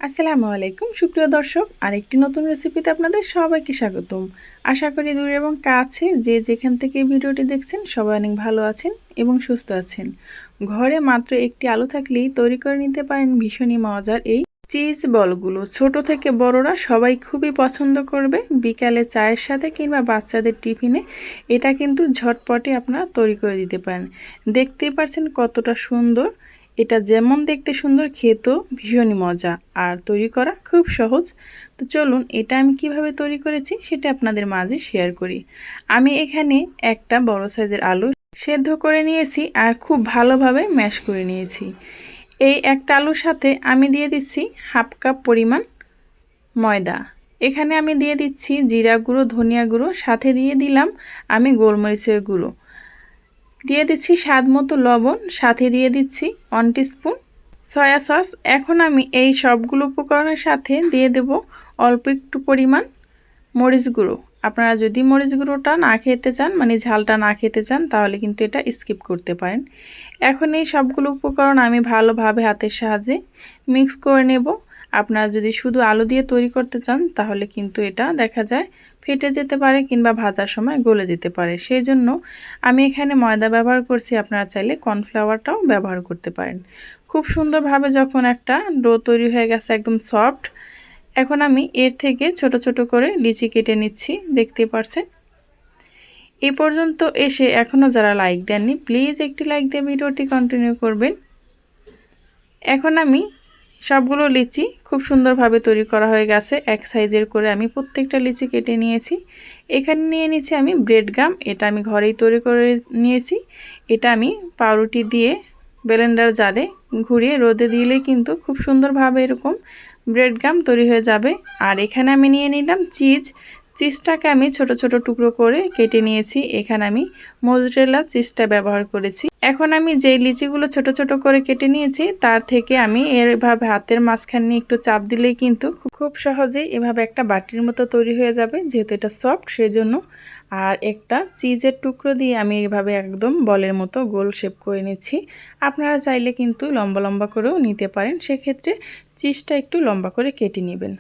আসসালামু আলাইকুম সুপ্রিয় দর্শক, আরেকটি নতুন রেসিপিতে আপনাদের সবাইকে স্বাগতম। আশা করি দূর এবং কাছে যে যেখান থেকে ভিডিওটি দেখছেন সবাই অনেক ভালো আছেন এবং সুস্থ আছেন। ঘরে মাত্র একটি আলু থাকলেই তৈরি করে নিতে পারেন ভীষণই মজার এই চিজ বলগুলো। ছোট থেকে বড়রা সবাই খুবই পছন্দ করবে বিকালে চায়ের সাথে কিংবা বাচ্চাদের টিফিনে। এটা কিন্তু ঝটপটে আপনারা তৈরি করে দিতে পারেন। দেখতেই পাচ্ছেন কতটা সুন্দর। এটা যেমন দেখতে সুন্দর, খেতেও ভীষণই মজা আর তৈরি করা খুব সহজ। তো চলুন এটা আমি কিভাবে তৈরি করেছি সেটা আপনাদের মাঝে শেয়ার করি। আমি এখানে একটা বড় সাইজের আলু সেদ্ধ করে নিয়েছি আর খুব ভালোভাবে ম্যাশ করে নিয়েছি। এই একটা আলুর সাথে আমি দিয়ে দিচ্ছি হাফ কাপ পরিমাণ ময়দা। এখানে আমি দিয়ে দিচ্ছি জিরা গুঁড়ো, ধনিয়া গুঁড়ো, সাথে দিয়ে দিলাম আমি গোলমরিচের গুঁড়ো, দিয়ে দিচ্ছি স্বাদ মতো লবণ, সাথে দিয়ে দিচ্ছি 1 টিস্পুন সয়া সস। এখন আমি এই সবগুলো উপকরণের সাথে দিয়ে দেব অল্প একটু পরিমাণ মরিচ গুঁড়ো। আপনারা যদি মরিচ গুঁড়োটা না খেতে চান, মানে ঝালটা না খেতে চান, তাহলে কিন্তু এটা স্কিপ করতে পারেন। এখন এই সবগুলো উপকরণ আমি ভালোভাবে হাতের সাহায্যে মিক্স করে নেব। আপনারা যদি শুধু আলু দিয়ে তৈরি করতে চান তাহলে কিন্তু এটা দেখা যায় ফেটে যেতে পারে কিংবা ভাজার সময় গলে যেতে পারে। সেই জন্য আমি এখানে ময়দা ব্যবহার করছি, আপনারা চাইলে কর্নফ্লাওয়ারটাও ব্যবহার করতে পারেন। খুব সুন্দরভাবে যখন একটা ডো তৈরি হয়ে গেছে একদম সফট, এখন আমি এর থেকে ছোট ছোট করে লিচি কেটে নিচ্ছি। দেখতে পাচ্ছেন এই পর্যন্ত এসে এখনও যারা লাইক দেননি প্লিজ একটি লাইক দিয়ে ভিডিওটি কন্টিনিউ করবেন। এখন আমি সবগুলো লিচি খুব সুন্দরভাবে তৈরি করা হয়ে গেছে। এক সাইজের করে আমি প্রত্যেকটা লিচি কেটে নিয়েছি। এখানে নিয়ে নিচ্ছি আমি ব্রেড গাম। এটা আমি ঘরেই তৈরি করে নিয়েছি। এটা আমি পাউরুটি দিয়ে ব্লেন্ডার জারে ঘুরিয়ে রোদে দিলেই কিন্তু খুব সুন্দরভাবে এরকম ব্রেড গাম তৈরি হয়ে যাবে। আর এখানে আমি নিয়ে নিলাম চিজটাকে আমি ছোট ছোট টুকরো করে কেটে নিয়েছি। এখানে আমি মোজরেলা চিজটা ব্যবহার করেছি। এখন আমি যেই লিচিগুলো ছোট ছোট করে কেটে নিয়েছি তার থেকে আমি এভাবে হাতের মাঝখানে নিয়ে একটু চাপ দিলেই কিন্তু খুব সহজেই এভাবে একটা বাটির মতো তৈরি হয়ে যাবে, যেহেতু এটা সফট সেজন্য। আর একটা চিজের টুকরো দিয়ে আমি এভাবে একদম বলের মতো গোল শেপ করে নিচ্ছি। আপনারা চাইলে কিন্তু লম্বা লম্বা করেও নিতে পারেন, সেক্ষেত্রে চিজটা একটু লম্বা করে কেটে নেবেন।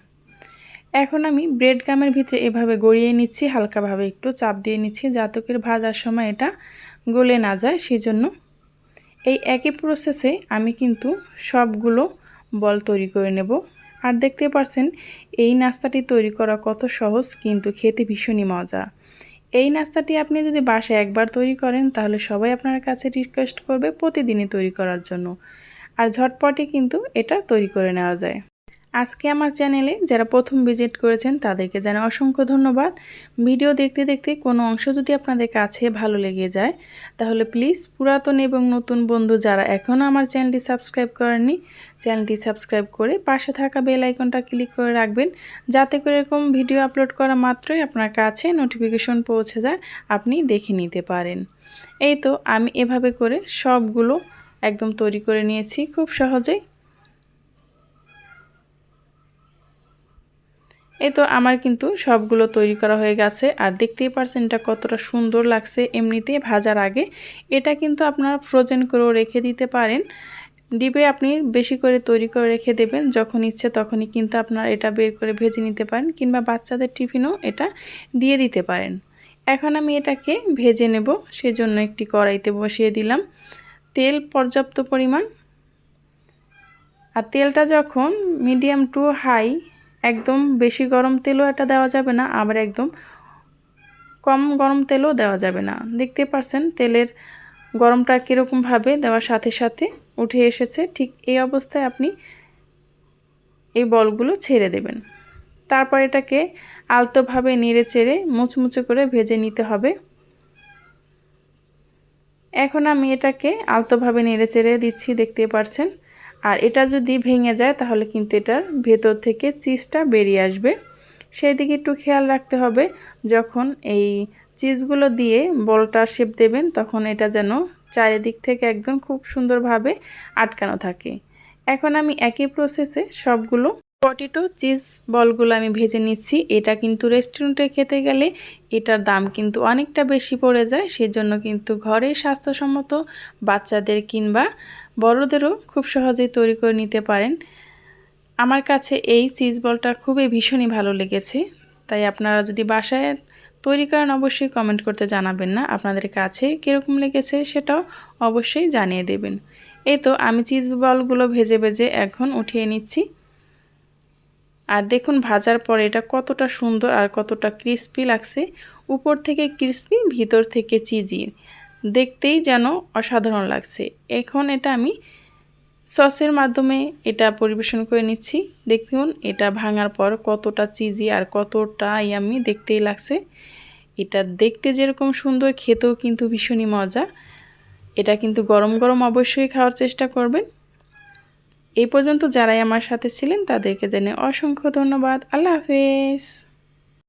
এখন আমি ব্রেড গামের ভিতরে এভাবে গড়িয়ে নিচ্ছি, হালকাভাবে একটু চাপ দিয়ে নিচ্ছি যাতে করে ভাজার সময় এটা গলে না যায়। সেজন্য এই একই প্রসেসে আমি কিন্তু সবগুলো বল তৈরি করে নেব। আর দেখতে পাচ্ছেন এই নাস্তাটি তৈরি করা কত সহজ, কিন্তু খেতে ভীষণই মজা। এই নাস্তাটি আপনি যদি বাসায় একবার তৈরি করেন তাহলে সবাই আপনার কাছে রিকোয়েস্ট করবে প্রতিদিনই তৈরি করার জন্য। আর ঝটপটে কিন্তু এটা তৈরি করে নেওয়া যায়। আজকে আমার চ্যানেলে যারা প্রথম ভিজিট করেছেন তাদেরকে জানাই অসংখ্য ধন্যবাদ। ভিডিও দেখতে দেখতে কোনো অংশ যদি আপনাদের কাছে ভালো লেগে যায় তাহলে প্লিজ পুরাতন এবং নতুন বন্ধু যারা এখনও আমার চ্যানেলটি সাবস্ক্রাইব করেননি, চ্যানেলটি সাবস্ক্রাইব করে পাশে থাকা বেল আইকনটা ক্লিক করে রাখবেন, যাতে করে এরকম ভিডিও আপলোড করা মাত্রই আপনার কাছে নোটিফিকেশন পৌঁছে যায়, আপনি দেখে নিতে পারেন। এই তো আমি এভাবে করে সবগুলো একদম তৈরি করে নিয়েছি খুব সহজেই। এই তো আমার কিন্তু সবগুলো তৈরি করা হয়ে গেছে। আর দেখতেই পারছেন এটা কতটা সুন্দর লাগছে এমনিতে ভাজার আগে। এটা কিন্তু আপনারা ফ্রোজেন করেও রেখে দিতে পারেন। ডিপে আপনি বেশি করে তৈরি করে রেখে দেবেন, যখন ইচ্ছে তখনই কিন্তু আপনারা এটা বের করে ভেজে নিতে পারেন, কিংবা বাচ্চাদের টিফিনেও এটা দিয়ে দিতে পারেন। এখন আমি এটাকে ভেজে নেব, সেজন্য একটি কড়াইতে বসিয়ে দিলাম তেল পর্যাপ্ত পরিমাণ। আর তেলটা যখন মিডিয়াম টু হাই, একদম বেশি গরম তেলও এটা দেওয়া যাবে না, আবার একদম কম গরম তেলও দেওয়া যাবে না। দেখতে পাচ্ছেন তেলের গরমটা কীরকমভাবে দেওয়ার সাথে সাথে উঠে এসেছে। ঠিক এই অবস্থায় আপনি এই বলগুলো ছেড়ে দেবেন। তারপর এটাকে আলতোভাবে নেড়ে চেড়ে মুচমুচে করে ভেজে নিতে হবে। এখন আমি এটাকে আলতোভাবে নেড়ে চেড়ে দিচ্ছি, দেখতে পাচ্ছেন। আর এটা যদি ভেঙে যায় তাহলে কিন্তু এটার ভেতর থেকে চিজটা বেরিয়ে আসবে, সেই দিকে একটু খেয়াল রাখতে হবে। যখন এই চিজগুলো দিয়ে বলটা শেপ দেবেন তখন এটা যেন চারিদিক থেকে একদম খুব সুন্দরভাবে আটকানো থাকে। এখন আমি একই প্রসেসে সবগুলো পটেটো চিজ বলগুলো আমি ভেজে নিচ্ছি। এটা কিন্তু রেস্টুরেন্টে খেতে গেলে এটার দাম কিন্তু অনেকটা বেশি পড়ে যায়, সেজন্য কিন্তু ঘরে স্বাস্থ্যসম্মত বাচ্চাদের কিংবা বড়দেরও খুব সহজেই তৈরি করে নিতে পারেন। আমার কাছে এই চিজ বলটা খুবই ভীষণই ভালো লেগেছে। তাই আপনারা যদি বাসায় তৈরি করেন অবশ্যই কমেন্ট করতে জানাবেন না আপনাদের কাছে কীরকম লেগেছে, সেটাও অবশ্যই জানিয়ে দেবেন। এই তো আমি চিজ বলগুলো ভেজে ভেজে এখন উঠিয়ে নিচ্ছি। আর দেখুন ভাজার পরে এটা কতটা সুন্দর আর কতটা ক্রিস্পি লাগছে। উপর থেকে ক্রিস্পি, ভিতর থেকে চিজি, দেখতেই যেন অসাধারণ লাগছে। এখন এটা আমি সসের মাধ্যমে এটা পরিবেশন করে নিচ্ছি। দেখুন এটা ভাঙার পর কতটা চিজি আর কতটা ইয়াম্মি দেখতেই লাগছে। এটা দেখতে যেরকম সুন্দর, খেতেও কিন্তু ভীষণই মজা। এটা কিন্তু গরম গরম অবশ্যই খাওয়ার চেষ্টা করবেন। এই পর্যন্ত যারাই আমার সাথে ছিলেন তাদেরকে জানাই অসংখ্য ধন্যবাদ। আল্লাহ হাফেজ।